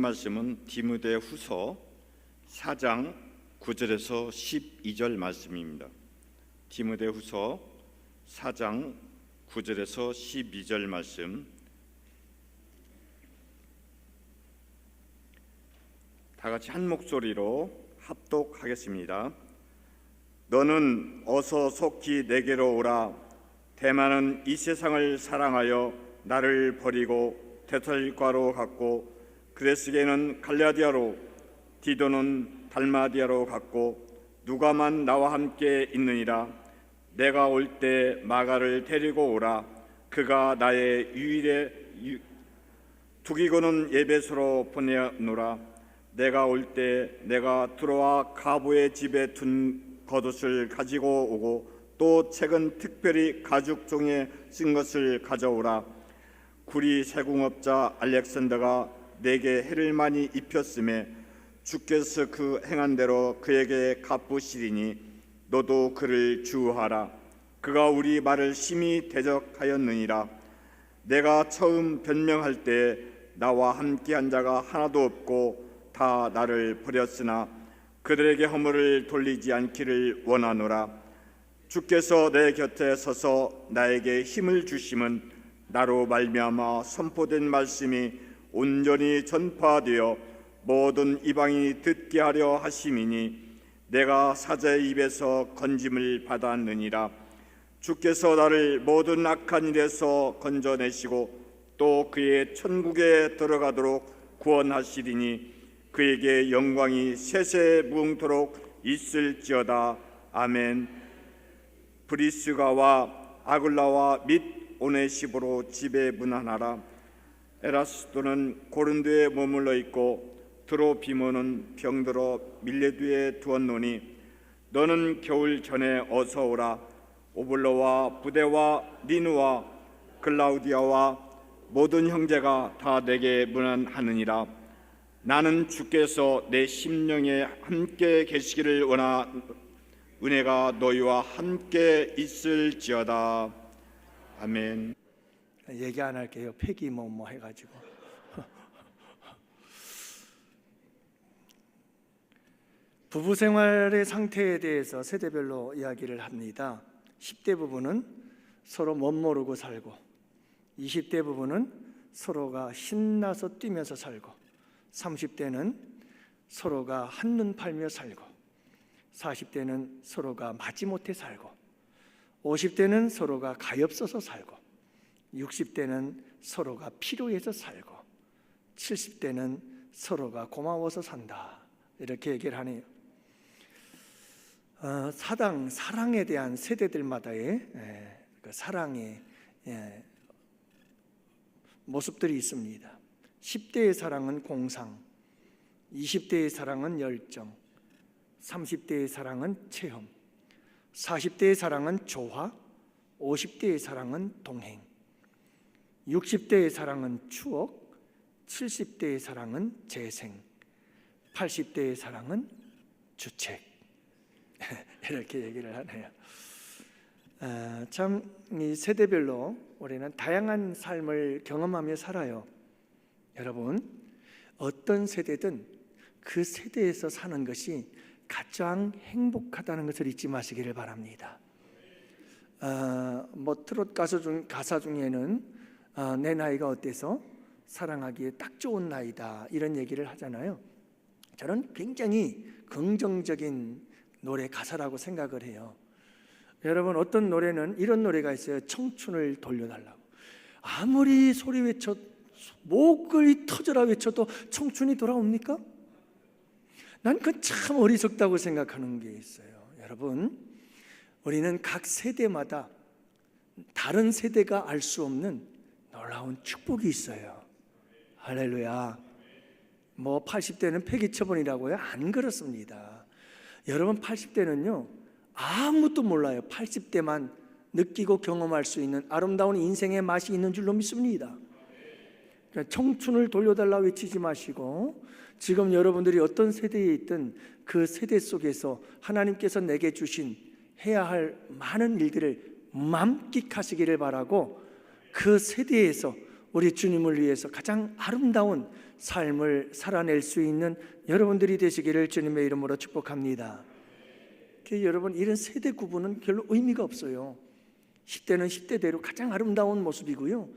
말씀은 디모데후서 4장 9절에서 12절 말씀입니다. 디모데후서 4장 9절에서 12절 말씀, 다 같이 한 목소리로 합독하겠습니다. 너는 어서 속히 내게로 오라. 대만은 이 세상을 사랑하여 나를 버리고 데살로니가로 갔고, 그레스게는 갈라디아로, 디도는 달마디아로 갔고, 누가만 나와 함께 있느니라. 내가 올 때 마가를 데리고 오라. 그가 나의 유일의 두기고는 에베소로 보내노라. 내가 올 때 내가 두로와 가보의 집에 둔 겉옷을 가지고 오고, 또 책은 특별히 가죽 종이에 쓴 것을 가져오라. 구리 세궁업자 알렉산더가 내게 해를 많이 입혔음에 주께서 그 행한 대로 그에게 갚으시리니 너도 그를 주우하라. 그가 우리 말을 심히 대적하였느니라. 내가 처음 변명할 때 나와 함께한 자가 하나도 없고 다 나를 버렸으나 그들에게 허물을 돌리지 않기를 원하노라. 주께서 내 곁에 서서 나에게 힘을 주심은 나로 말미암아 선포된 말씀이 온전히 전파되어 모든 이방인이 듣게 하려 하심이니 내가 사자의 입에서 건짐을 받았느니라. 주께서 나를 모든 악한 일에서 건져내시고 또 그의 천국에 들어가도록 구원하시리니 그에게 영광이 세세 무궁토록 있을지어다. 아멘. 브리스가와 아굴라와 및 오네시보로 집에 문안하라. 에라스도는 고린도에 머물러 있고 드로비모는 병들어 밀레두에 두었노니 너는 겨울 전에 어서 오라. 오블로와 부데와 니누와 글라우디아와 모든 형제가 다 내게 문안하느니라. 나는 주께서 내 심령에 함께 계시기를 원하 은혜가 너희와 함께 있을지어다. 아멘. 얘기 안 할게요. 폐기 뭐 해가지고. 부부 생활의 상태에 대해서 세대별로 이야기를 합니다. 10대 부부는 서로 멋모르고 살고, 20대 부부는 서로가 신나서 뛰면서 살고, 30대는 서로가 한눈 팔며 살고, 40대는 서로가 마지못해 살고, 50대는 서로가 가엾어서 살고, 60대는 서로가 필요해서 살고, 70대는 서로가 고마워서 산다. 이렇게 얘기를 하네요. 사랑에 대한 세대들마다의 그 사랑의 모습들이 있습니다. 10대의 사랑은 공상, 20대의 사랑은 열정, 30대의 사랑은 체험, 40대의 사랑은 조화, 50대의 사랑은 동행, 60대의 사랑은 추억, 70대의 사랑은 재생, 80대의 사랑은 주책. 이렇게 얘기를 하네요. 참 이 세대별로 우리는 다양한 삶을 경험하며 살아요. 여러분, 어떤 세대든 그 세대에서 사는 것이 가장 행복하다는 것을 잊지 마시기를 바랍니다. 트롯 가사 중에는 내 나이가 어때서 사랑하기에 딱 좋은 나이다 이런 얘기를 하잖아요. 저는 굉장히 긍정적인 노래 가사라고 생각을 해요. 여러분, 어떤 노래는 이런 노래가 있어요. 청춘을 돌려달라고. 아무리 소리 외쳐 목을 터져라 외쳐도 청춘이 돌아옵니까? 난 그건 참 어리석다고 생각하는 게 있어요. 여러분, 우리는 각 세대마다 다른 세대가 알 수 없는 놀라운 축복이 있어요. 할렐루야. 80대는 폐기처분이라고요? 안 그렇습니다. 여러분, 80대는요 아무것도 몰라요. 80대만 느끼고 경험할 수 있는 아름다운 인생의 맛이 있는 줄로 믿습니다. 그러니까 청춘을 돌려달라 외치지 마시고, 지금 여러분들이 어떤 세대에 있든 그 세대 속에서 하나님께서 내게 주신 해야 할 많은 일들을 만끽하시기를 바라고, 그 세대에서 우리 주님을 위해서 가장 아름다운 삶을 살아낼 수 있는 여러분들이 되시기를 주님의 이름으로 축복합니다. 여러분, 이런 세대 구분은 별로 의미가 없어요. 10대는 10대대로 가장 아름다운 모습이고요,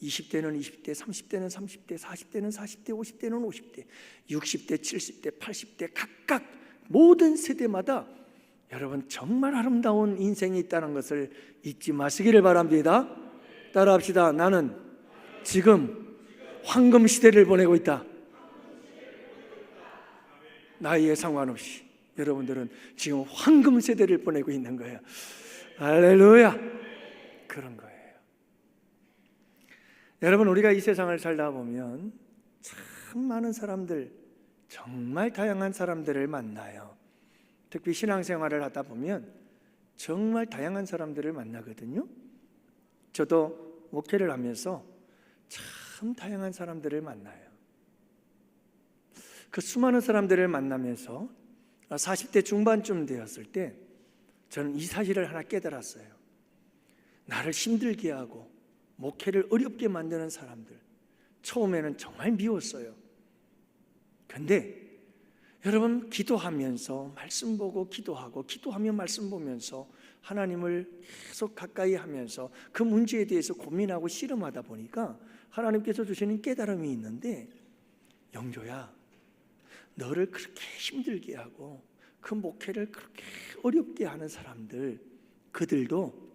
20대는 20대, 30대는 30대, 40대는 40대, 50대는 50대, 60대, 70대, 80대 각각 모든 세대마다 여러분 정말 아름다운 인생이 있다는 것을 잊지 마시기를 바랍니다. 따라합시다. 나는 지금 황금 시대를 보내고 있다. 나이에 상관없이 여러분들은 지금 황금 세대를 보내고 있는 거예요. 할렐루야. 그런 거예요. 여러분, 우리가 이 세상을 살다 보면 참 많은 사람들, 정말 다양한 사람들을 만나요. 특히 신앙생활을 하다 보면 정말 다양한 사람들을 만나거든요. 저도 목회를 하면서 참 다양한 사람들을 만나요. 그 수많은 사람들을 만나면서 40대 중반쯤 되었을 때 저는 이 사실을 하나 깨달았어요. 나를 힘들게 하고 목회를 어렵게 만드는 사람들, 처음에는 정말 미웠어요. 그런데 여러분, 기도하면서 말씀 보고 기도하고, 기도하며 말씀 보면서 하나님을 계속 가까이 하면서 그 문제에 대해서 고민하고 씨름하다 보니까 하나님께서 주시는 깨달음이 있는데, 영조야, 너를 그렇게 힘들게 하고 그 목회를 그렇게 어렵게 하는 사람들, 그들도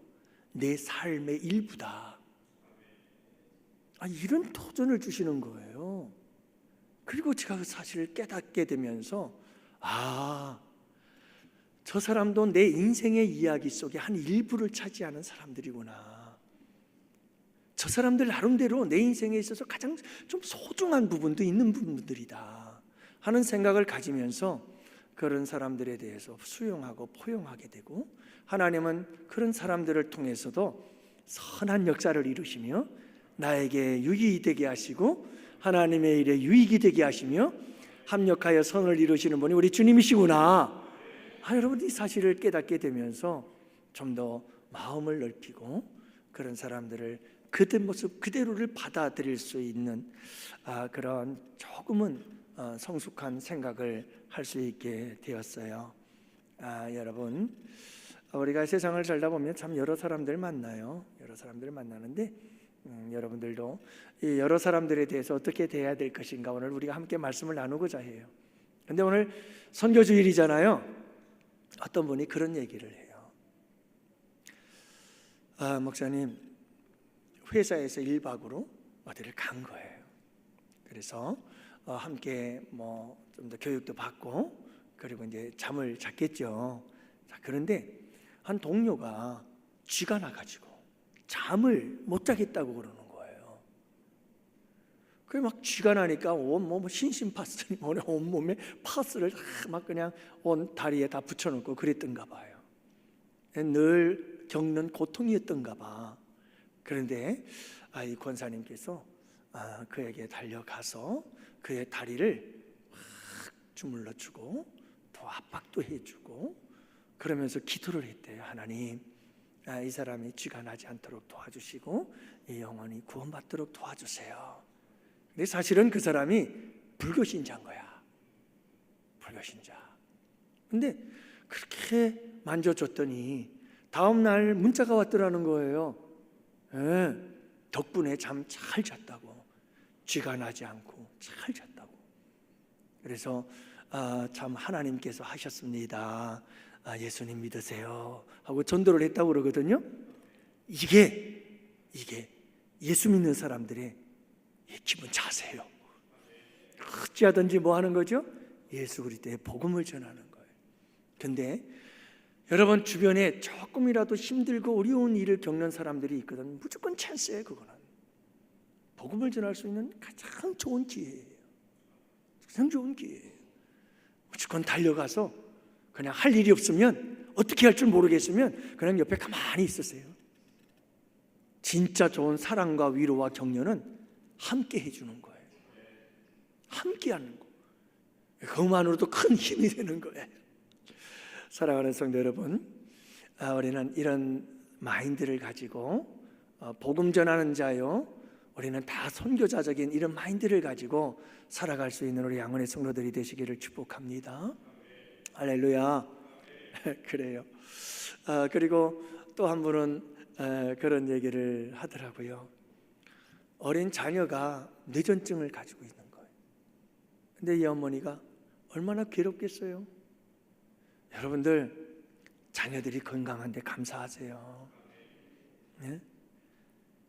내 삶의 일부다. 이런 도전을 주시는 거예요. 그리고 제가 그 사실을 깨닫게 되면서 저 사람도 내 인생의 이야기 속에 한 일부를 차지하는 사람들이구나. 저 사람들 나름대로 내 인생에 있어서 가장 좀 소중한 부분도 있는 분들이다 하는 생각을 가지면서 그런 사람들에 대해서 수용하고 포용하게 되고, 하나님은 그런 사람들을 통해서도 선한 역사를 이루시며 나에게 유익이 되게 하시고 하나님의 일에 유익이 되게 하시며 합력하여 선을 이루시는 분이 우리 주님이시구나. 여러분, 이 사실을 깨닫게 되면서 좀 더 마음을 넓히고 그런 사람들을 그들 모습 그대로를 받아들일 수 있는 그런 조금은 성숙한 생각을 할 수 있게 되었어요. 여러분, 우리가 세상을 살다 보면 참 여러 사람들 만나요. 여러 사람들을 만나는데 여러분들도 이 여러 사람들에 대해서 어떻게 대해야 될 것인가 오늘 우리가 함께 말씀을 나누고자 해요. 근데 오늘 선교주일이잖아요. 어떤 분이 그런 얘기를 해요. 목사님, 회사에서 1박으로 어디를 간 거예요. 그래서 함께 좀 더 교육도 받고 그리고 이제 잠을 잤겠죠. 그런데 한 동료가 쥐가 나가지고 잠을 못 자겠다고 그러는 거예요. 그래 막 쥐가 나니까 신신 파스니 온 몸에 파스를 막 그냥 온 다리에 다 붙여놓고 그랬던가 봐요. 늘 겪는 고통이었던가 봐. 그런데 이 권사님께서 그에게 달려가서 그의 다리를 막 주물러주고 또 압박도 해주고 그러면서 기도를 했대요. 하나님, 이 사람이 쥐가 나지 않도록 도와주시고 이 영혼이 구원받도록 도와주세요. 근데 사실은 그 사람이 불교신자인 거야. 불교신자. 근데 그렇게 만져줬더니 다음 날 문자가 왔더라는 거예요. 덕분에 잠 잘 잤다고. 쥐가 나지 않고 잘 잤다고. 그래서 참 하나님께서 하셨습니다. 예수님 믿으세요 하고 전도를 했다고 그러거든요. 이게 예수 믿는 사람들의 기본 자세요. 어찌하든지 뭐 하는 거죠? 예수 그리스도의 복음을 전하는 거예요. 근데 여러분 주변에 조금이라도 힘들고 어려운 일을 겪는 사람들이 있거든. 무조건 찬스예요. 그거는 복음을 전할 수 있는 가장 좋은 기회예요. 가장 좋은 기회예요. 무조건 달려가서 그냥 할 일이 없으면 어떻게 할 줄 모르겠으면 그냥 옆에 가만히 있으세요. 진짜 좋은 사랑과 위로와 격려는 함께 해주는 거예요. 함께 하는 거. 그것만으로도 큰 힘이 되는 거예요. 사랑하는 성도 여러분, 우리는 이런 마인드를 가지고 복음 전하는 자요, 우리는 다 선교자적인 이런 마인드를 가지고 살아갈 수 있는 우리 양원의 성도들이 되시기를 축복합니다. 할렐루야. 그래요. 그리고 또 한 분은 그런 얘기를 하더라고요. 어린 자녀가 뇌전증을 가지고 있는 거예요. 근데 이 어머니가 얼마나 괴롭겠어요. 여러분들, 자녀들이 건강한데 감사하세요. 네?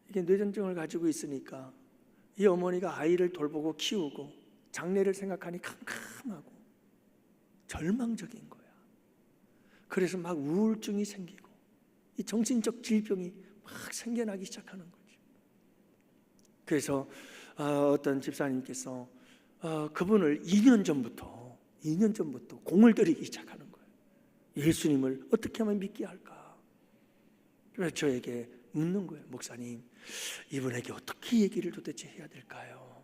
이게 뇌전증을 가지고 있으니까 이 어머니가 아이를 돌보고 키우고 장래를 생각하니 캄캄하고 절망적인 거야. 그래서 막 우울증이 생기고 이 정신적 질병이 막 생겨나기 시작하는 거죠. 그래서 어떤 집사님께서 그분을 2년 전부터 공을 들이기 시작하는 거예요. 예수님을 어떻게 하면 믿게 할까? 그래서 저에게 묻는 거예요. 목사님, 이분에게 어떻게 얘기를 도대체 해야 될까요?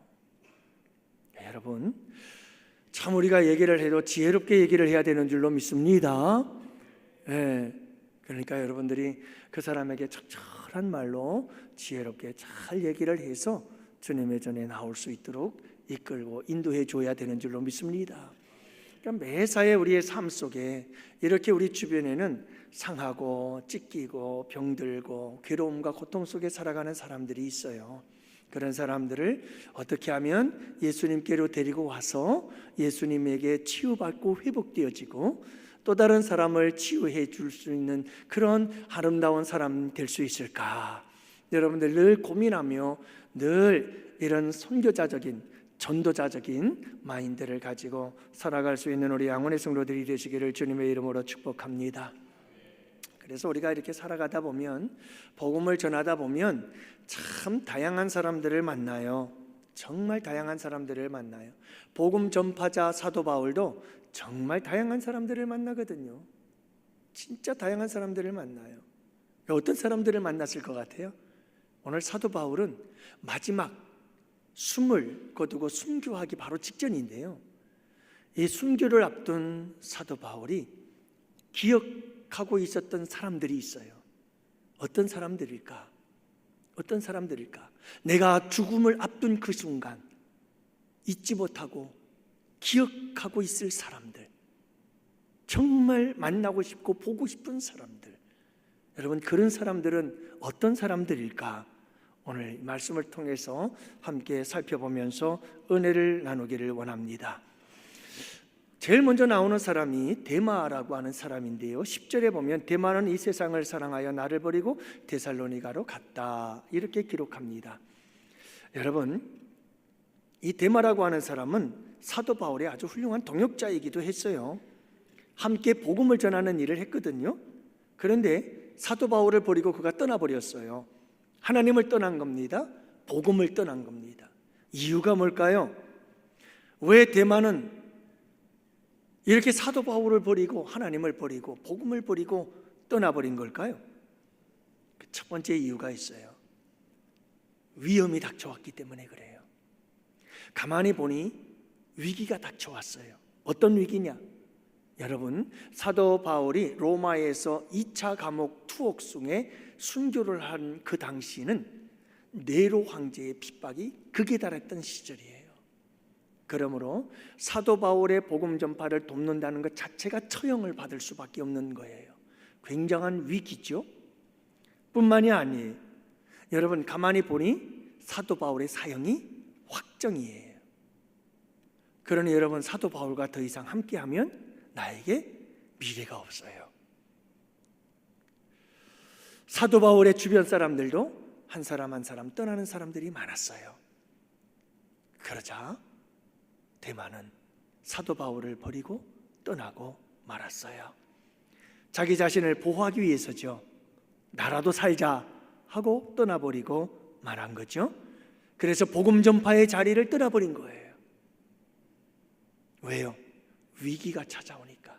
여러분, 참 우리가 얘기를 해도 지혜롭게 얘기를 해야 되는 줄로 믿습니다. 그러니까 여러분들이 그 사람에게 적절한 말로 지혜롭게 잘 얘기를 해서 주님의 전에 나올 수 있도록 이끌고 인도해 줘야 되는 줄로 믿습니다. 그러니까 매사에 우리의 삶 속에 이렇게 우리 주변에는 상하고 찢기고 병들고 괴로움과 고통 속에 살아가는 사람들이 있어요. 그런 사람들을 어떻게 하면 예수님께로 데리고 와서 예수님에게 치유받고 회복되어지고 또 다른 사람을 치유해 줄 수 있는 그런 아름다운 사람 될 수 있을까? 여러분들 늘 고민하며 늘 이런 선교자적인 전도자적인 마인드를 가지고 살아갈 수 있는 우리 양원의 성도들이 되시기를 주님의 이름으로 축복합니다. 그래서 우리가 이렇게 살아가다 보면, 복음을 전하다 보면 참 다양한 사람들을 만나요. 정말 다양한 사람들을 만나요. 복음 전파자 사도 바울도 정말 다양한 사람들을 만나거든요. 진짜 다양한 사람들을 만나요. 어떤 사람들을 만났을 것 같아요? 오늘 사도 바울은 마지막 숨을 거두고 순교하기 바로 직전인데요, 이 순교를 앞둔 사도 바울이 기억하고 있었던 사람들이 있어요. 어떤 사람들일까? 어떤 사람들일까? 내가 죽음을 앞둔 그 순간 잊지 못하고 기억하고 있을 사람들, 정말 만나고 싶고 보고 싶은 사람들. 여러분, 그런 사람들은 어떤 사람들일까? 오늘 말씀을 통해서 함께 살펴보면서 은혜를 나누기를 원합니다. 제일 먼저 나오는 사람이 데마라고 하는 사람인데요, 10절에 보면 데마는 이 세상을 사랑하여 나를 버리고 데살로니가로 갔다, 이렇게 기록합니다. 여러분, 이 데마라고 하는 사람은 사도 바울의 아주 훌륭한 동역자이기도 했어요. 함께 복음을 전하는 일을 했거든요. 그런데 사도 바울을 버리고 그가 떠나버렸어요. 하나님을 떠난 겁니다. 복음을 떠난 겁니다. 이유가 뭘까요? 왜 데마는 이렇게 사도 바울을 버리고 하나님을 버리고 복음을 버리고 떠나버린 걸까요? 첫 번째 이유가 있어요. 위험이 닥쳐왔기 때문에 그래요. 가만히 보니 위기가 닥쳐왔어요. 어떤 위기냐? 여러분, 사도 바울이 로마에서 2차 감옥 투옥송에 순교를 한 그 당시는 네로 황제의 핍박이 극에 달했던 시절이에요. 그러므로 사도 바울의 복음 전파를 돕는다는 것 자체가 처형을 받을 수밖에 없는 거예요. 굉장한 위기죠. 뿐만이 아니에요. 여러분, 가만히 보니 사도 바울의 사형이 확정이에요. 그러니 여러분, 사도 바울과 더 이상 함께하면 나에게 미래가 없어요. 사도 바울의 주변 사람들도 한 사람 한 사람 떠나는 사람들이 많았어요. 그러자 데마는 사도 바울을 버리고 떠나고 말았어요. 자기 자신을 보호하기 위해서죠. 나라도 살자 하고 떠나버리고 말한 거죠. 그래서 복음 전파의 자리를 떠나버린 거예요. 왜요? 위기가 찾아오니까,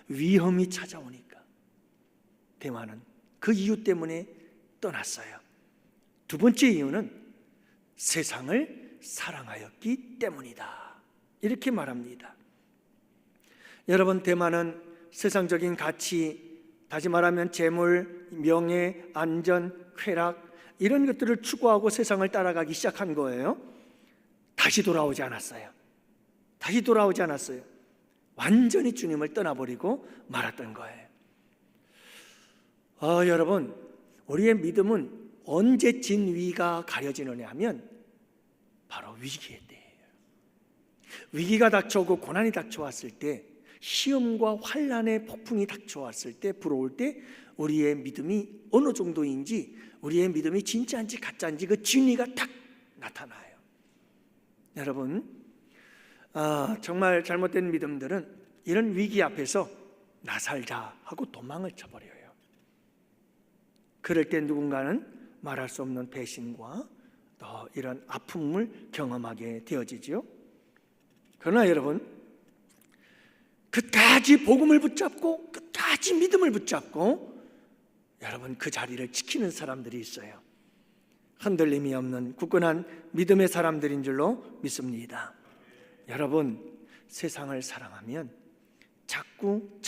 위험이 찾아오니까. 데마는 그 이유 때문에 떠났어요. 두 번째 이유는 세상을 사랑하였기 때문이다, 이렇게 말합니다. 여러분, 데마는 세상적인 가치, 다시 말하면 재물, 명예, 안전, 쾌락, 이런 것들을 추구하고 세상을 따라가기 시작한 거예요. 다시 돌아오지 않았어요. 다시 돌아오지 않았어요. 완전히 주님을 떠나버리고 말았던 거예요. 여러분, 우리의 믿음은 언제 진위가 가려지느냐 하면 바로 위기의 때예요. 위기가 닥쳐오고 고난이 닥쳐왔을 때, 시험과 환난의 폭풍이 닥쳐왔을 때, 불어올 때 우리의 믿음이 어느 정도인지, 우리의 믿음이 진짜인지 가짜인지 그 진위가 딱 나타나요. 여러분, 정말 잘못된 믿음들은 이런 위기 앞에서 나 살자 하고 도망을 쳐버려요. 그럴 때 누군가는 말할 수 없는 배신과 또 이런 아픔을 경험하게 되어지죠. 그러나 여러분, 끝까지 복음을 붙잡고 끝까지 믿음을 붙잡고 여러분 그 자리를 지키는 사람들이 있어요. 흔들림이 없는 굳건한 믿음의 사람들인 줄로 믿습니다. 여러분, 세상을 사랑하면 자꾸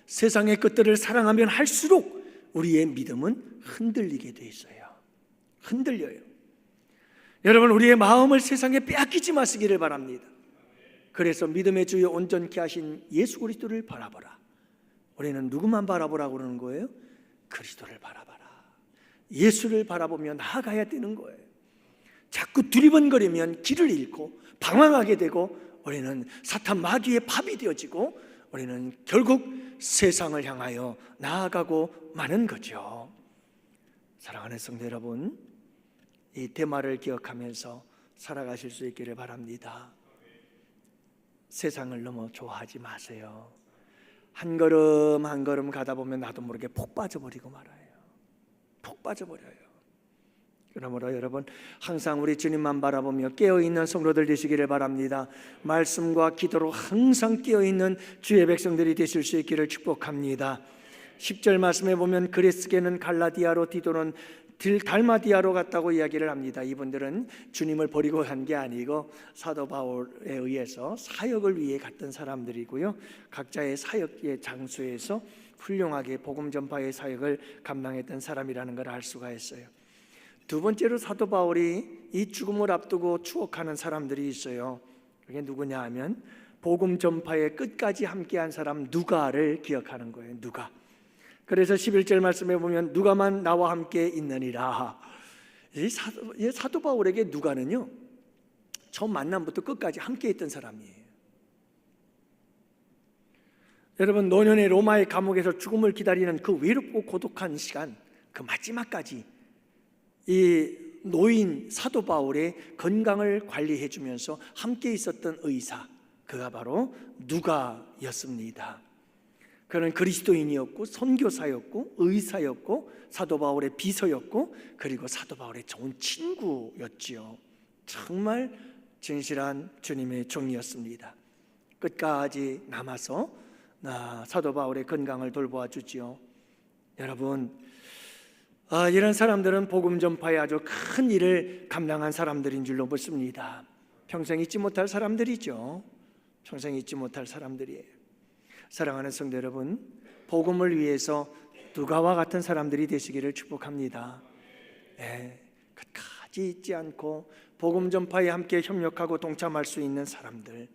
세상의 것들을 사랑하면 할수록 우리의 믿음은 흔들리게 돼 있어요. 흔들려요. 여러분, 우리의 마음을 세상에 빼앗기지 마시기를 바랍니다. 그래서 믿음의 주여 온전케 하신 예수 그리스도를 바라보라. 우리는 누구만 바라보라고 그러는 거예요? 그리스도를 바라봐라. 예수를 바라보며 나아가야 되는 거예요. 자꾸 두리번거리면 길을 잃고 방황하게 되고 우리는 사탄 마귀의 밥이 되어지고 우리는 결국 세상을 향하여 나아가고 마는 거죠. 사랑하는 성도 여러분, 이 테마를 기억하면서 살아가실 수 있기를 바랍니다. 세상을 너무 좋아하지 마세요. 한 걸음 한 걸음 가다 보면 나도 모르게 폭 빠져버리고 말아요. 폭 빠져버려요. 그러므로 여러분, 항상 우리 주님만 바라보며 깨어있는 성도들 되시기를 바랍니다. 말씀과 기도로 항상 깨어있는 주의 백성들이 되실 수 있기를 축복합니다. 10절 말씀에 보면 그레스게는 갈라디아로, 디도는 달마디아로 갔다고 이야기를 합니다. 이분들은 주님을 버리고 간 게 아니고 사도 바울에 의해서 사역을 위해 갔던 사람들이고요, 각자의 사역의 장소에서 훌륭하게 복음 전파의 사역을 감당했던 사람이라는 걸 알 수가 있어요. 두 번째로 사도 바울이 이 죽음을 앞두고 추억하는 사람들이 있어요. 그게 누구냐 하면 복음 전파의 끝까지 함께한 사람 누가를 기억하는 거예요. 누가. 그래서 11절 말씀에 보면 누가만 나와 함께 있느니라. 이 사도 바울에게 누가는요, 처음 만남부터 끝까지 함께 있던 사람이에요. 여러분, 노년의 로마의 감옥에서 죽음을 기다리는 그 외롭고 고독한 시간, 그 마지막까지 이 노인 사도 바울의 건강을 관리해 주면서 함께 있었던 의사, 그가 바로 누가였습니다. 그는 그리스도인이었고 선교사였고 의사였고 사도 바울의 비서였고 그리고 사도 바울의 좋은 친구였지요. 정말 진실한 주님의 종이었습니다. 끝까지 남아서 사도 바울의 건강을 돌보아 주지요. 여러분, 이런 사람들은 복음 전파에 아주 큰 일을 감당한 사람들인 줄로 믿습니다. 평생 잊지 못할 사람들이죠. 평생 잊지 못할 사람들이에요. 사랑하는 성도 여러분, 복음을 위해서 누가와 같은 사람들이 되시기를 축복합니다. 끝까지 잊지 않고 복음 전파에 함께 협력하고 동참할 수 있는 사람들,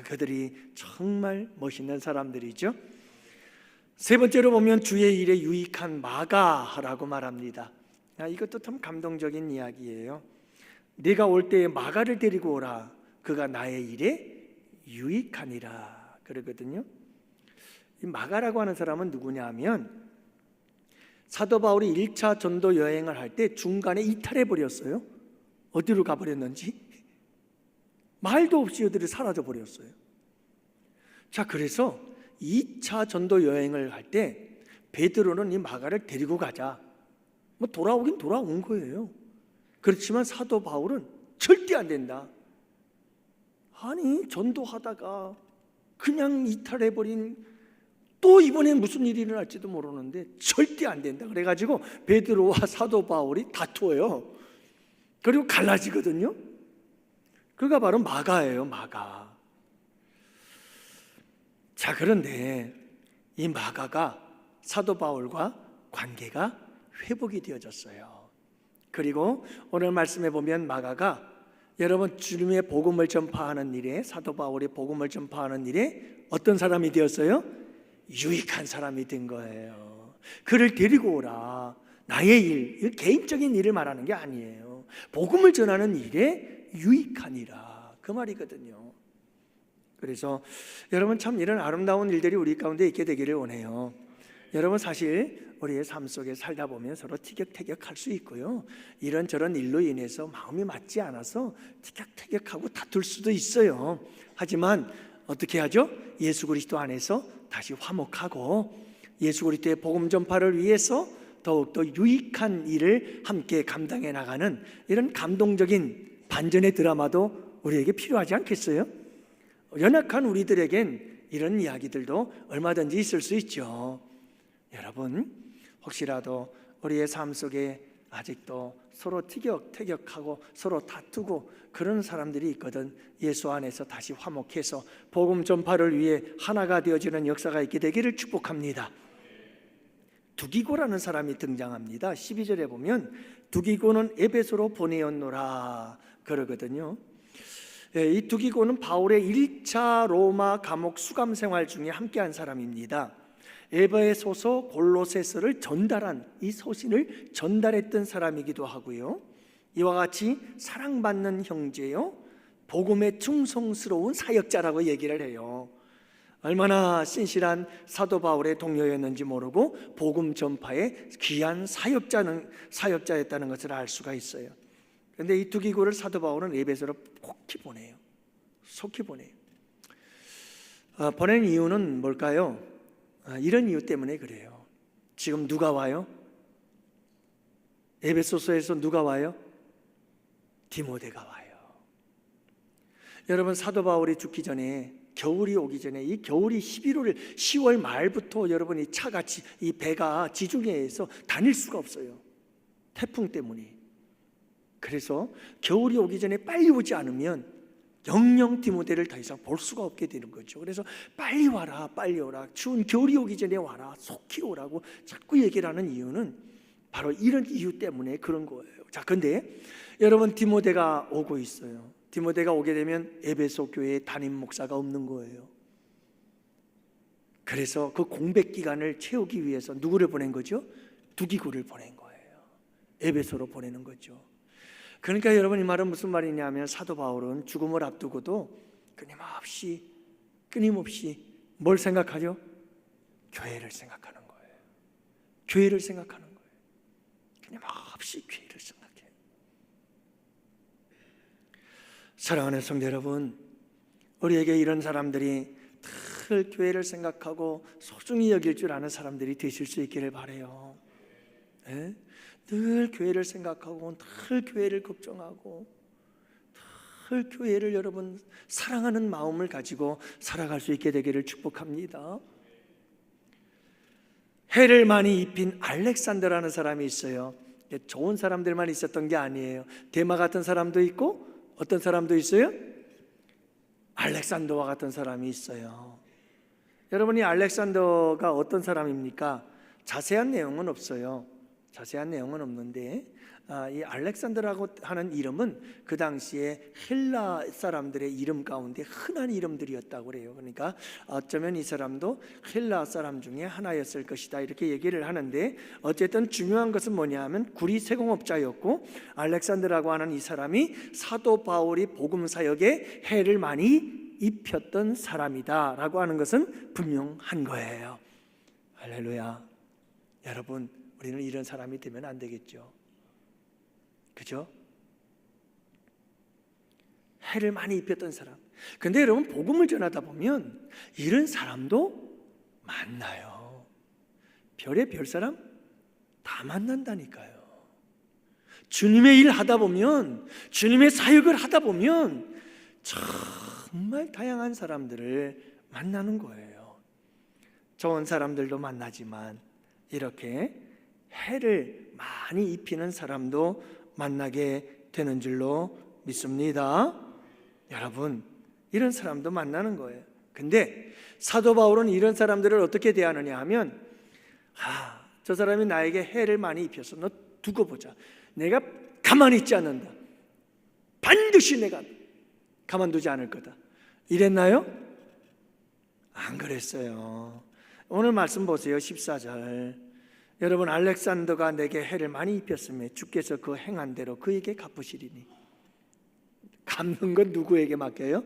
그들이 정말 멋있는 사람들이죠. 세 번째로 보면 주의 일에 유익한 마가라고 말합니다. 이것도 참 감동적인 이야기예요. 네가 올 때에 마가를 데리고 오라. 그가 나의 일에 유익하니라 그러거든요. 이 마가라고 하는 사람은 누구냐 하면 사도 바울이 1차 전도 여행을 할 때 중간에 이탈해 버렸어요. 어디로 가버렸는지 말도 없이 어디로 사라져 버렸어요. 자, 그래서 2차 전도 여행을 할 때 베드로는 이 마가를 데리고 가자, 돌아오긴 돌아온 거예요. 그렇지만 사도 바울은 절대 안 된다. 아니, 전도하다가 그냥 이탈해버린, 또 이번엔 무슨 일이 일어날지도 모르는데 절대 안 된다. 그래가지고 베드로와 사도 바울이 다투어요. 그리고 갈라지거든요. 그가 바로 마가예요. 마가. 자, 그런데 이 마가가 사도 바울과 관계가 회복이 되어졌어요. 그리고 오늘 말씀에 보면 마가가 여러분 주님의 복음을 전파하는 일에, 사도 바울이 복음을 전파하는 일에 어떤 사람이 되었어요? 유익한 사람이 된 거예요. 그를 데리고 오라. 나의 일, 개인적인 일을 말하는 게 아니에요. 복음을 전하는 일에 유익한 이라, 그 말이거든요. 그래서 여러분 참 이런 아름다운 일들이 우리 가운데 있게 되기를 원해요. 여러분 사실 우리의 삶 속에 살다 보면 서로 티격태격할 수 있고요, 이런저런 일로 인해서 마음이 맞지 않아서 티격태격하고 다툴 수도 있어요. 하지만 어떻게 하죠? 예수 그리스도 안에서 다시 화목하고 예수 그리스도의 복음 전파를 위해서 더욱더 유익한 일을 함께 감당해 나가는 이런 감동적인 반전의 드라마도 우리에게 필요하지 않겠어요? 연약한 우리들에겐 이런 이야기들도 얼마든지 있을 수 있죠. 여러분 혹시라도 우리의 삶 속에 아직도 서로 티격태격하고 서로 다투고 그런 사람들이 있거든, 예수 안에서 다시 화목해서 복음 전파를 위해 하나가 되어지는 역사가 있게 되기를 축복합니다. 두기고라는 사람이 등장합니다. 12절에 보면 두기고는 에베소로 보내었노라 그러거든요. 이 두기고는 바울의 1차 로마 감옥 수감 생활 중에 함께한 사람입니다. 에베소서 골로새서를 전달한, 이 소신을 전달했던 사람이기도 하고요, 이와 같이 사랑받는 형제요, 복음에 충성스러운 사역자라고 얘기를 해요. 얼마나 신실한 사도 바울의 동료였는지 모르고 복음 전파의 귀한 사역자였다는 것을 알 수가 있어요. 그런데 이 두기고를 사도 바울은 에베소로 속히 보내요. 보낸 이유는 뭘까요? 이런 이유 때문에 그래요. 지금 누가 와요? 에베소서에서 누가 와요? 디모데가 와요. 여러분 사도 바울이 죽기 전에, 겨울이 오기 전에, 이 겨울이 10월 말부터 여러분이 차같이 이 배가 지중해에서 다닐 수가 없어요. 태풍 때문에. 그래서 겨울이 오기 전에 빨리 오지 않으면 영영 디모데를 더 이상 볼 수가 없게 되는 거죠. 그래서 빨리 와라, 빨리 오라, 추운 겨울이 오기 전에 와라, 속히 오라고 자꾸 얘기를 하는 이유는 바로 이런 이유 때문에 그런 거예요. 자, 근데 여러분 디모데가 오고 있어요. 디모데가 오게 되면 에베소 교회에 담임 목사가 없는 거예요. 그래서 그 공백 기간을 채우기 위해서 누구를 보낸 거죠? 두기고를 보낸 거예요. 에베소로 보내는 거죠. 그러니까 여러분 이 말은 무슨 말이냐면, 사도 바울은 죽음을 앞두고도 끊임없이 뭘 생각하죠? 교회를 생각하는 거예요. 교회를 생각하는 거예요. 끊임없이 교회를 생각해요. 사랑하는 성도 여러분, 우리에게 이런 사람들이 늘 교회를 생각하고 소중히 여길 줄 아는 사람들이 되실 수 있기를 바라요. 네? 늘 교회를 생각하고 늘 교회를 걱정하고 늘 교회를 여러분 사랑하는 마음을 가지고 살아갈 수 있게 되기를 축복합니다. 해를 많이 입힌 알렉산더라는 사람이 있어요. 좋은 사람들만 있었던 게 아니에요. 데마 같은 사람도 있고 어떤 사람도 있어요? 알렉산더와 같은 사람이 있어요. 여러분이 알렉산더가 어떤 사람입니까? 자세한 내용은 없어요. 자세한 내용은 없는데 이 알렉산더라고 하는 이름은 그 당시에 헬라 사람들의 이름 가운데 흔한 이름들이었다고 그래요. 그러니까 어쩌면 이 사람도 헬라 사람 중에 하나였을 것이다 이렇게 얘기를 하는데, 어쨌든 중요한 것은 뭐냐면 구리 세공업자였고 알렉산더라고 하는 이 사람이 사도 바울이 복음 사역에 해를 많이 입혔던 사람이다라고 하는 것은 분명한 거예요. 할렐루야. 여러분 우리는 이런 사람이 되면 안 되겠죠. 그죠? 해를 많이 입혔던 사람. 근데 여러분 복음을 전하다 보면 이런 사람도 만나요. 별의 별 사람 다 만난다니까요. 주님의 일 하다 보면, 주님의 사역을 하다 보면 정말 다양한 사람들을 만나는 거예요. 좋은 사람들도 만나지만 이렇게 해를 많이 입히는 사람도 만나게 되는 줄로 믿습니다. 여러분 이런 사람도 만나는 거예요. 근데 사도 바울은 이런 사람들을 어떻게 대하느냐 하면, 저 사람이 나에게 해를 많이 입혀서 너 두고 보자. 내가 가만히 있지 않는다. 반드시 내가 가만두지 않을 거다. 이랬나요? 안 그랬어요. 오늘 말씀 보세요. 14절. 여러분, 알렉산더가 내게 해를 많이 입혔으며 주께서 그 행한 대로 그에게 갚으시리니. 갚는 건 누구에게 맡겨요?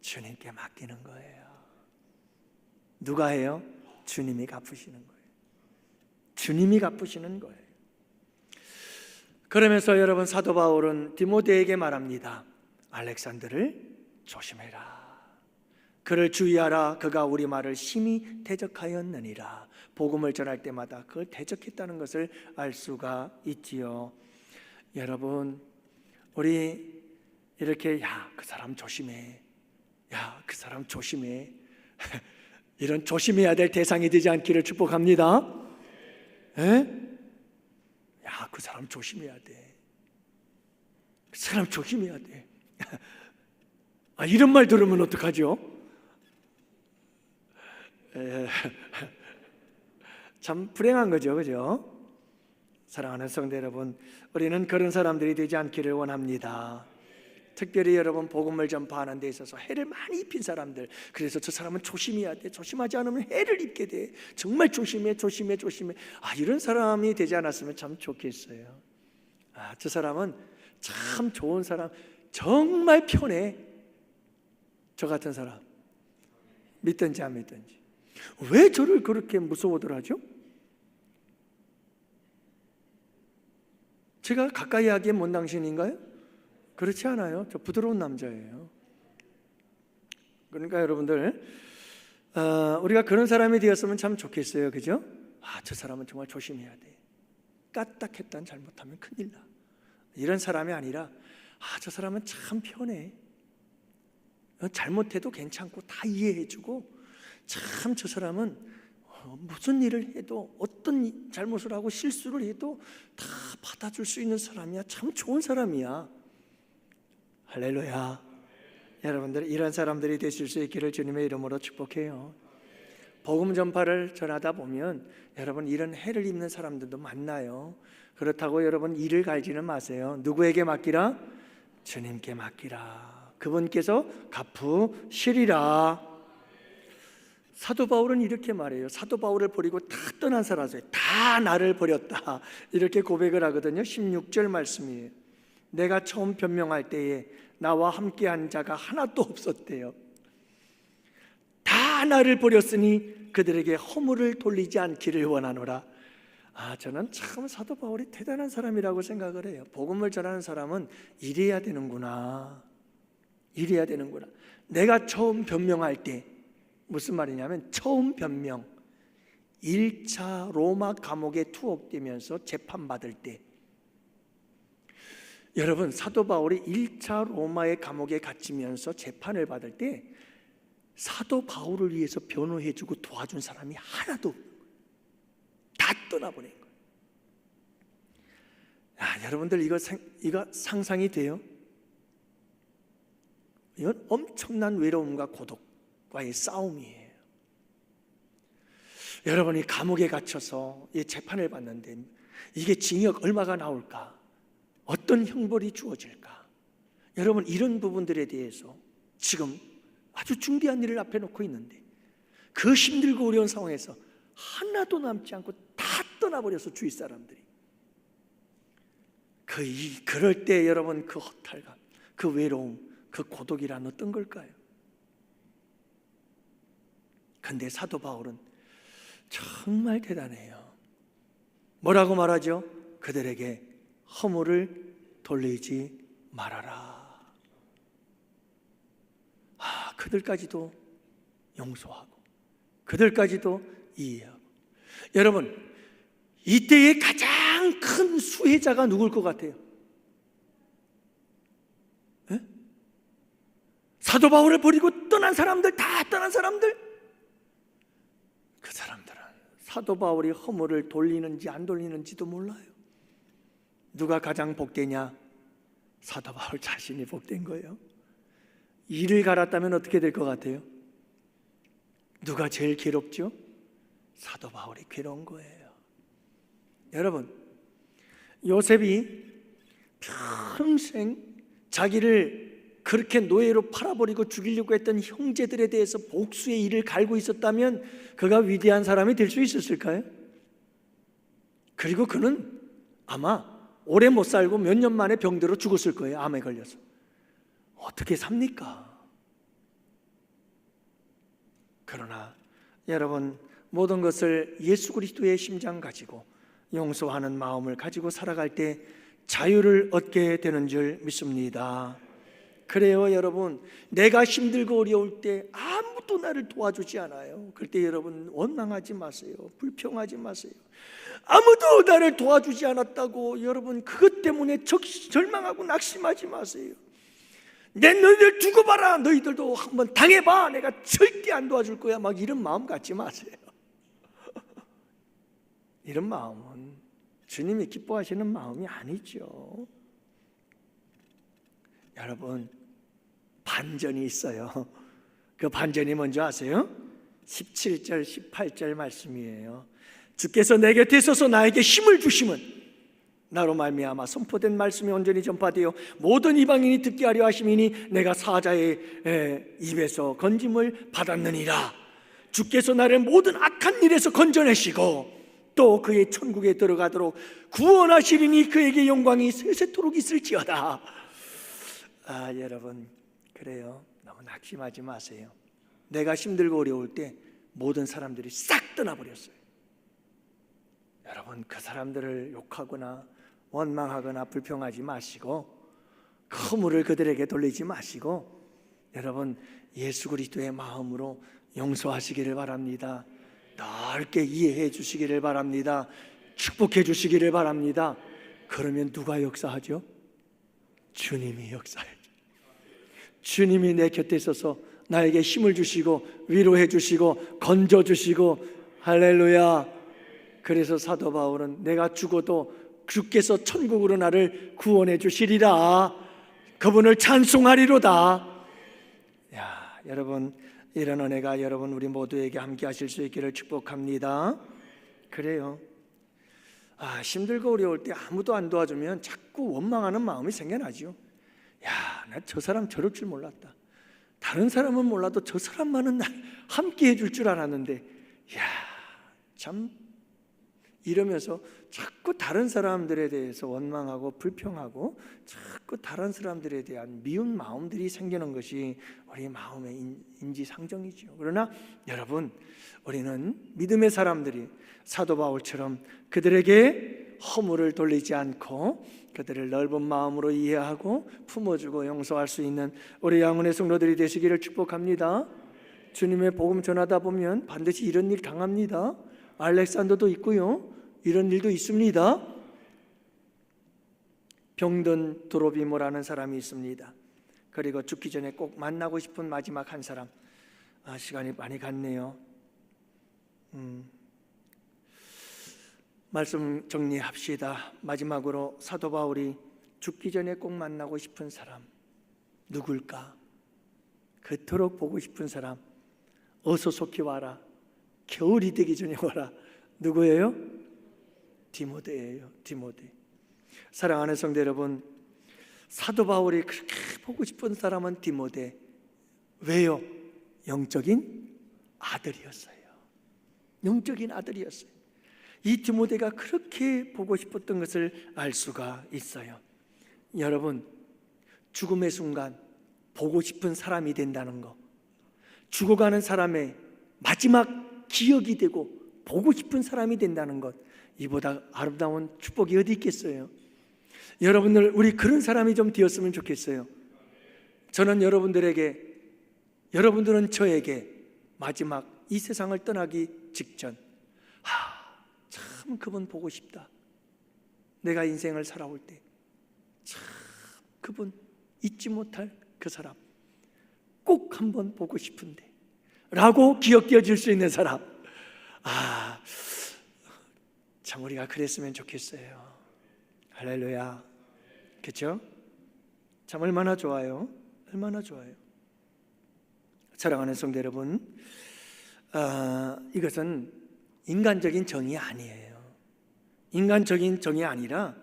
주님께 맡기는 거예요. 누가 해요? 주님이 갚으시는 거예요. 주님이 갚으시는 거예요. 그러면서 여러분, 사도 바울은 디모데에게 말합니다. 알렉산더를 조심해라. 그를 주의하라. 그가 우리 말을 심히 대적하였느니라. 복음을 전할 때마다 그걸 대적했다는 것을 알 수가 있지요. 여러분, 우리 이렇게 그 사람 조심해. 그 사람 조심해. 이런 조심해야 될 대상이 되지 않기를 축복합니다. 그 사람 조심해야 돼. 그 사람 조심해야 돼. 이런 말 들으면 어떡하죠? 참 불행한 거죠, 그죠? 사랑하는 성도 여러분, 우리는 그런 사람들이 되지 않기를 원합니다. 특별히 여러분, 복음을 전파하는 데 있어서 해를 많이 입힌 사람들, 그래서 저 사람은 조심해야 돼. 조심하지 않으면 해를 입게 돼. 정말 조심해. 이런 사람이 되지 않았으면 참 좋겠어요. 저 사람은 참 좋은 사람, 정말 편해. 저 같은 사람, 믿든지 안 믿든지. 왜 저를 그렇게 무서워들 하죠? 제가 가까이 하기에 못 당신인가요? 그렇지 않아요. 저 부드러운 남자예요. 그러니까 여러분들, 우리가 그런 사람이 되었으면 참 좋겠어요. 그죠? 저 사람은 정말 조심해야 돼. 까딱했다 잘못하면 큰일 나. 이런 사람이 아니라 저 사람은 참 편해. 잘못해도 괜찮고 다 이해해주고, 참 저 사람은 무슨 일을 해도, 어떤 잘못을 하고 실수를 해도 다 받아줄 수 있는 사람이야. 참 좋은 사람이야. 할렐루야. 여러분들, 이런 사람들이 되실 수 있기를 주님의 이름으로 축복해요. 복음 전파를 전하다 보면 여러분, 이런 해를 입는 사람들도 만나요. 그렇다고 여러분 일을 갈지는 마세요. 누구에게 맡기라? 주님께 맡기라. 그분께서 갚으시리라. 사도 바울은 이렇게 말해요. 사도 바울을 버리고 다 떠난 사람들, 다 나를 버렸다, 이렇게 고백을 하거든요. 16절 말씀이에요. 내가 처음 변명할 때에 나와 함께한 자가 하나도 없었대요. 다 나를 버렸으니 그들에게 허물을 돌리지 않기를 원하노라. 저는 참 사도 바울이 대단한 사람이라고 생각을 해요. 복음을 전하는 사람은 이래야 되는구나. 내가 처음 변명할 때, 무슨 말이냐면, 처음 변명, 1차 로마 감옥에 투옥되면서 재판받을 때, 여러분, 사도 바울이 1차 로마의 감옥에 갇히면서 재판을 받을 때 사도 바울을 위해서 변호해주고 도와준 사람이 하나도 없는 거예요. 다 떠나보낸 거예요. 여러분들, 이거 상상이 돼요? 이건 엄청난 외로움과 고독과의 싸움이에요. 여러분이 감옥에 갇혀서 이 재판을 받는데 이게 징역 얼마가 나올까? 어떤 형벌이 주어질까? 여러분, 이런 부분들에 대해서 지금 아주 중대한 일을 앞에 놓고 있는데, 그 힘들고 어려운 상황에서 하나도 남지 않고 다 떠나버려서, 주위 사람들이. 그럴 때 여러분, 그 허탈감, 그 외로움, 그 고독이란 어떤 걸까요? 근데 사도 바울은 정말 대단해요. 뭐라고 말하죠? 그들에게 허물을 돌리지 말아라. 그들까지도 용서하고, 그들까지도 이해하고. 여러분, 이때의 가장 큰 수혜자가 누굴 것 같아요? 사도 바울을 버리고 떠난 사람들, 다 떠난 사람들, 그 사람들은 사도 바울이 허물을 돌리는지 안 돌리는지도 몰라요. 누가 가장 복되냐? 사도 바울 자신이 복된 거예요. 이를 갈았다면 어떻게 될 것 같아요? 누가 제일 괴롭죠? 사도 바울이 괴로운 거예요. 여러분, 요셉이 평생 자기를 그렇게 노예로 팔아버리고 죽이려고 했던 형제들에 대해서 복수의 일을 갈고 있었다면 그가 위대한 사람이 될 수 있었을까요? 그리고 그는 아마 오래 못 살고 몇 년 만에 병들어 죽었을 거예요. 암에 걸려서. 어떻게 삽니까? 그러나 여러분, 모든 것을 예수 그리스도의 심장 가지고 용서하는 마음을 가지고 살아갈 때 자유를 얻게 되는 줄 믿습니다. 그래요, 여러분. 내가 힘들고 어려울 때 아무도 나를 도와주지 않아요. 그럴 때 여러분 원망하지 마세요. 불평하지 마세요. 아무도 나를 도와주지 않았다고 여러분 그것 때문에 절망하고 낙심하지 마세요. 내 너희들 두고 봐라. 너희들도 한번 당해봐. 내가 절대 안 도와줄 거야. 막 이런 마음 갖지 마세요. 이런 마음은 주님이 기뻐하시는 마음이 아니죠. 여러분, 반전이 있어요. 그 반전이 뭔지 아세요? 17절 18절 말씀이에요. 주께서 내 곁에 있어서 나에게 힘을 주심은 나로 말미암아 선포된 말씀이 온전히 전파되어 모든 이방인이 듣게 하려 하심이니 내가 사자의 입에서 건짐을 받았느니라. 주께서 나를 모든 악한 일에서 건져내시고 또 그의 천국에 들어가도록 구원하시리니 그에게 영광이 세세토록 있을지어다. 여러분, 그래요. 너무 낙심하지 마세요. 내가 힘들고 어려울 때 모든 사람들이 싹 떠나버렸어요. 여러분, 그 사람들을 욕하거나 원망하거나 불평하지 마시고 그 허물을 그들에게 돌리지 마시고 여러분, 예수 그리스도의 마음으로 용서하시기를 바랍니다. 넓게 이해해 주시기를 바랍니다. 축복해 주시기를 바랍니다. 그러면 누가 역사하죠? 주님이 역사하죠. 주님이 내 곁에 있어서 나에게 힘을 주시고 위로해 주시고 건져 주시고 할렐루야. 그래서 사도 바울은 내가 죽어도 주께서 천국으로 나를 구원해 주시리라. 그분을 찬송하리로다. 여러분, 이런 은혜가 여러분 우리 모두에게 함께 하실 수 있기를 축복합니다. 그래요. 힘들고 어려울 때 아무도 안 도와주면 자꾸 원망하는 마음이 생겨나죠. 나 저 사람 저럴 줄 몰랐다. 다른 사람은 몰라도 저 사람만은 날 함께 해줄 줄 알았는데 참 이러면서 자꾸 다른 사람들에 대해서 원망하고 불평하고 자꾸 다른 사람들에 대한 미운 마음들이 생기는 것이 우리 마음의 인지상정이죠. 그러나 여러분, 우리는 믿음의 사람들이 사도 바울처럼 그들에게 허물을 돌리지 않고 그들을 넓은 마음으로 이해하고 품어주고 용서할 수 있는 우리 양훈의 성도들이 되시기를 축복합니다. 주님의 복음 전하다 보면 반드시 이런 일 당합니다. 알렉산더도 있고요, 이런 일도 있습니다. 병든 드로비모라는 사람이 있습니다. 그리고 죽기 전에 꼭 만나고 싶은 마지막 한 사람. 시간이 많이 갔네요. 말씀 정리합시다. 마지막으로 사도 바울이 죽기 전에 꼭 만나고 싶은 사람 누굴까? 그토록 보고 싶은 사람, 어서 속히 와라, 겨울이 되기 전에 와라. 누구예요? 디모데예요. 디모데. 사랑하는 성도 여러분, 사도 바울이 그렇게 보고 싶은 사람은 디모데. 왜요? 영적인 아들이었어요. 영적인 아들이었어요. 이 디모데가 그렇게 보고 싶었던 것을 알 수가 있어요. 여러분, 죽음의 순간 보고 싶은 사람이 된다는 거, 죽어가는 사람의 마지막 기억이 되고 보고 싶은 사람이 된다는 것, 이보다 아름다운 축복이 어디 있겠어요? 여러분들, 우리 그런 사람이 좀 되었으면 좋겠어요. 저는 여러분들에게, 여러분들은 저에게 마지막 이 세상을 떠나기 직전 참 그분 보고 싶다. 내가 인생을 살아올 때 참 그분 잊지 못할 그 사람 꼭 한번 보고 싶은데 라고 기억되어질 수 있는 사람. 참 우리가 그랬으면 좋겠어요. 할렐루야. 그렇죠? 참 얼마나 좋아요. 얼마나 좋아요. 사랑하는 성도 여러분, 이것은 인간적인 정이 아니에요. 인간적인 정이 아니라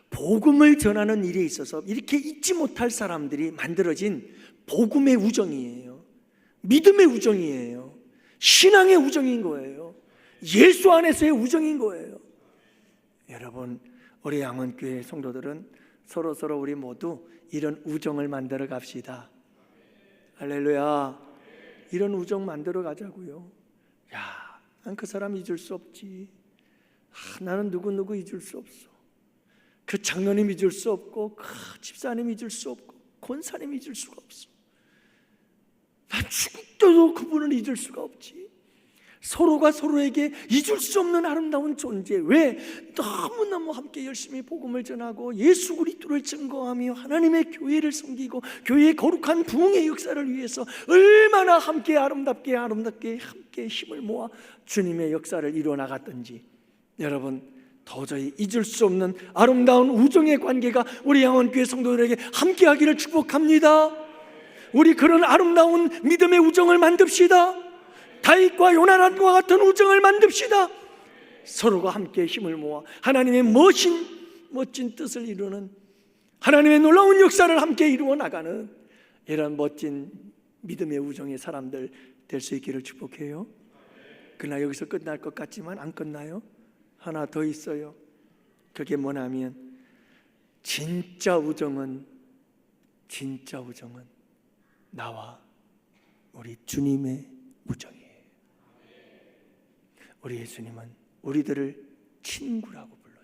복음을 전하는 일에 있어서 이렇게 잊지 못할 사람들이 만들어진 복음의 우정이에요. 믿음의 우정이에요. 신앙의 우정인 거예요. 예수 안에서의 우정인 거예요. 여러분, 우리 양원교회 성도들은 서로 우리 모두 이런 우정을 만들어 갑시다. 할렐루야. 이런 우정 만들어 가자고요. 야, 난 그 사람 잊을 수 없지. 나는 누구 잊을 수 없어. 그 장로님 잊을 수 없고, 그 집사님 잊을 수 없고, 권사님 잊을 수가 없어. 나 죽을 때도 그분을 잊을 수가 없지. 서로가 서로에게 잊을 수 없는 아름다운 존재. 왜? 너무너무 함께 열심히 복음을 전하고 예수 그리스도를 증거하며 하나님의 교회를 섬기고 교회의 거룩한 부흥의 역사를 위해서 얼마나 함께 아름답게 함께 힘을 모아 주님의 역사를 이루어 나갔던지, 여러분, 도저히 잊을 수 없는 아름다운 우정의 관계가 우리 양원교회 성도들에게 함께하기를 축복합니다. 우리 그런 아름다운 믿음의 우정을 만듭시다. 다윗과 요나단과 같은 우정을 만듭시다. 서로가 함께 힘을 모아 하나님의 멋진 뜻을 이루는, 하나님의 놀라운 역사를 함께 이루어 나가는 이런 멋진 믿음의 우정의 사람들 될 수 있기를 축복해요. 그러나 여기서 끝날 것 같지만 안 끝나요. 하나 더 있어요. 그게 뭐냐면 진짜 우정은 나와 우리 주님의 우정이에요. 우리 예수님은 우리들을 친구라고 불러요.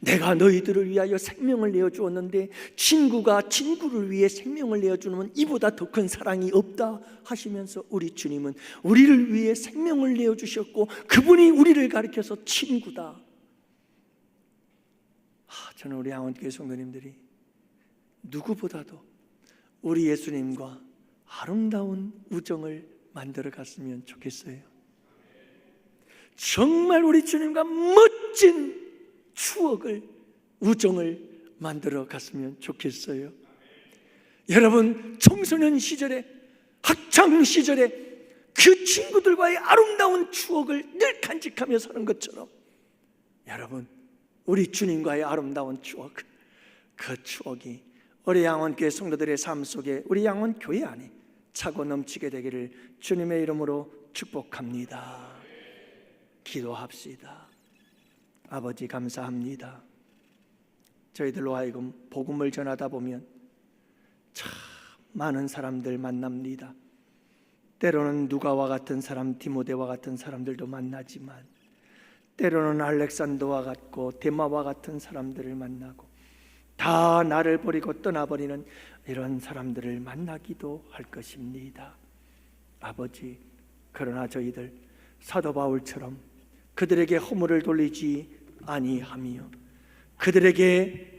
내가 너희들을 위하여 생명을 내어주었는데 친구가 친구를 위해 생명을 내어주는 이보다 더 큰 사랑이 없다 하시면서 우리 주님은 우리를 위해 생명을 내어주셨고 그분이 우리를 가리켜서 친구다. 저는 우리 양원교회 성도님들이 누구보다도 우리 예수님과 아름다운 우정을 만들어 갔으면 좋겠어요. 정말 우리 주님과 멋진 추억을, 우정을 만들어 갔으면 좋겠어요. 여러분, 청소년 시절에, 학창 시절에 그 친구들과의 아름다운 추억을 늘 간직하며 사는 것처럼, 여러분, 우리 주님과의 아름다운 추억, 그 추억이 우리 양원교회 성도들의 삶 속에, 우리 양원교회 안에 차고 넘치게 되기를 주님의 이름으로 축복합니다. 기도합시다. 아버지, 감사합니다. 저희들로 하여금 복음을 전하다 보면 참 많은 사람들 만납니다. 때로는 누가와 같은 사람, 디모데와 같은 사람들도 만나지만 때로는 알렉산더와 같고 데마와 같은 사람들을 만나고 다 나를 버리고 떠나버리는 이런 사람들을 만나기도 할 것입니다. 아버지, 그러나 저희들 사도 바울처럼 그들에게 허물을 돌리지 아니하며 그들에게